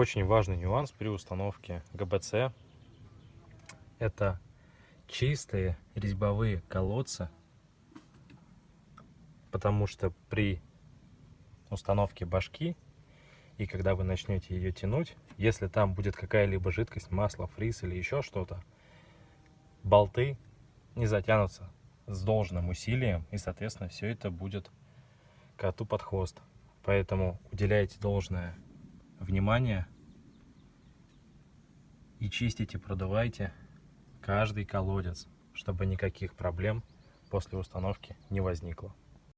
Очень важный нюанс при установке ГБЦ — это чистые резьбовые колодцы, потому что при установке башки и когда вы начнете ее тянуть, если там будет какая-либо жидкость, масло, фриз или еще что-то, болты не затянутся с должным усилием, и, соответственно, все это будет коту под хвост. Поэтому уделяйте должное внимание и чистите, продувайте каждый колодец, чтобы никаких проблем после установки не возникло.